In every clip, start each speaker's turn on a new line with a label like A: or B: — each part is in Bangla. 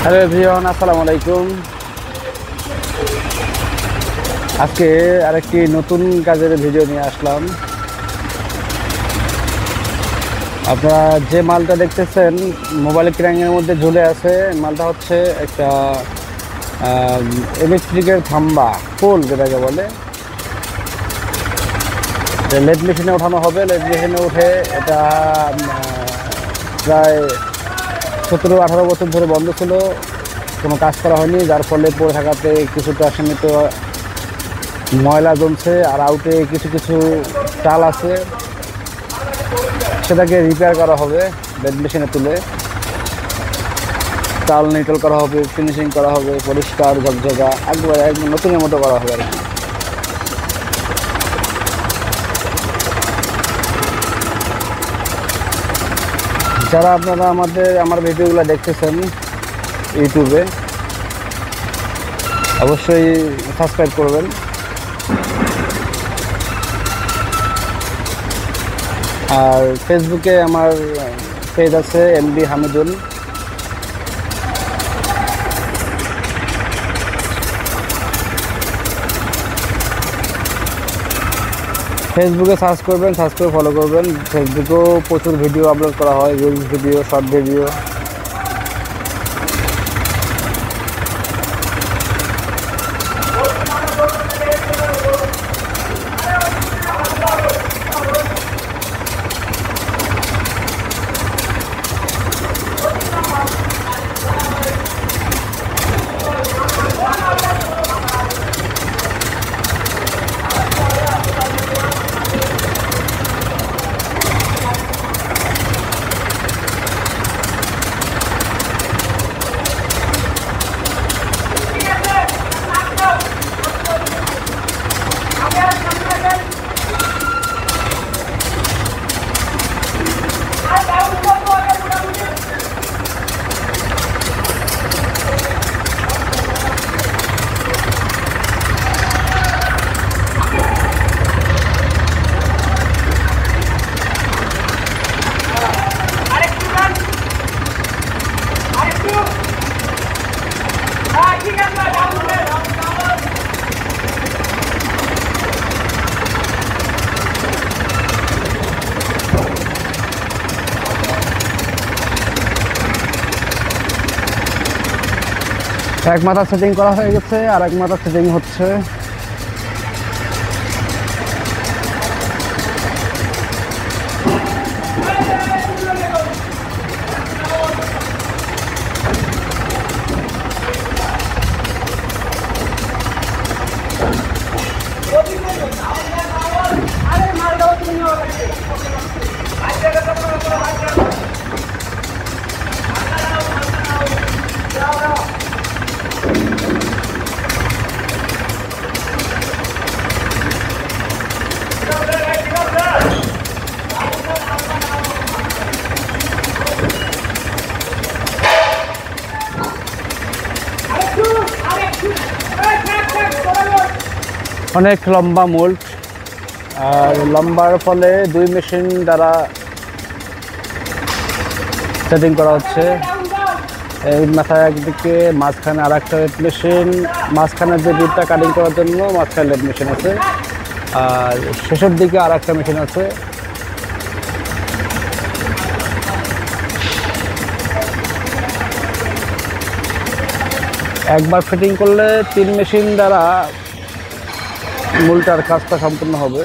A: হ্যালো এভরিওয়ান, আসসালামু আলাইকুম। আজকে আরেকটি নতুন কাজের ভিডিও নিয়ে আসলাম। আপনারা যে মালটা দেখতেছেন মোবাইল ক্র্যাঙ্কের মধ্যে ঝুলে আছে, মালটা হচ্ছে একটা ইলেকট্রিকের থাম্বা, পোল যেটাকে বলে। লেদ মেশিনে ওঠানো হবে। লেদ মেশিনে উঠে এটা প্রায় 17-18 বছর ধরে বন্ধ ছিল, কোনো কাজ করা হয়নি, যার ফলে পড়ে থাকাতে কিছুটা সীমিত ময়লা জমছে। আর আউটে কিছু কিছু চাল আছে, সেটাকে রিপেয়ার করা হবে। লেদ মেশিনে তুলে চাল নিটল করা হবে, ফিনিশিং করা হবে, পরিষ্কার ঝকঝকা একবারে একদম নতুনের মতো করা হবে আর কি। যারা আপনারা আমার ভিডিওগুলো দেখতেছেন ইউটিউবে, অবশ্যই সাবস্ক্রাইব করবেন। আর ফেসবুকে আমার পেজ আছে এমডি হামিদুল। ফেসবুকে সার্চ করবেন, সার্চ করে ফলো করবেন। ফেসবুকেও প্রচুর ভিডিও আপলোড করা হয়, রিলস ভিডিও, শর্ট ভিডিও। এক মাথা সেটিং করা হয়ে গেছে, আর এক মাথা সেটিং হচ্ছে। অনেক লম্বা মোল্ড, আর লম্বার ফলে দুই মেশিন দ্বারা সেটিং করা হচ্ছে। এই মাথায় একদিকে, মাঝখানে আর একটা লেদ মেশিন। মাঝখানের যে বিটটা কাটিং করার জন্য মাঝখানে লেদ মেশিন আছে, আর শেষের দিকে আর একটা মেশিন আছে। একবার ফিটিং করলে 3 মেশিন দ্বারা মূলটার কাজটা সম্পূর্ণ হবে।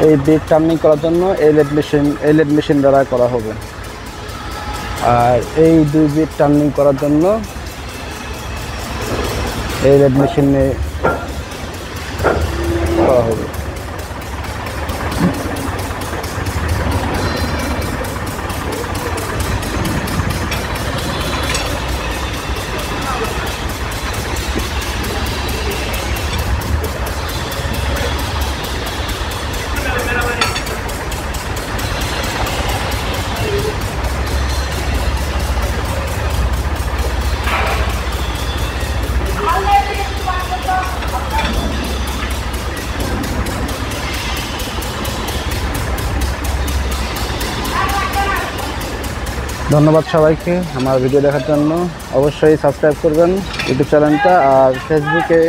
A: এই বিট টার্নিং করার জন্য এই লেদ মেশিন দ্বারা করা হবে, আর এই দুই বিট টার্নিং করার জন্য এই লেদ মেশিনে করা হবে। ধন্যবাদ সবাইকে আমার ভিডিও দেখার জন্য। অবশ্যই সাবস্ক্রাইব করবেন ইউটিউব চ্যানেলটা, আর ফেসবুকে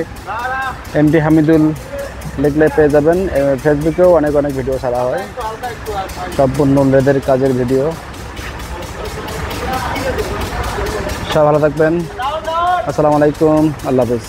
A: এমডি হামিদুল লিখলে পেয়ে যাবেন। ফেসবুকেও অনেক অনেক ভিডিও ছাড়া হয়, সম্পূর্ণ লেদের কাজের ভিডিও। সব ভালো থাকবেন, আসসালামু আলাইকুম, আল্লাহ হাফেজ।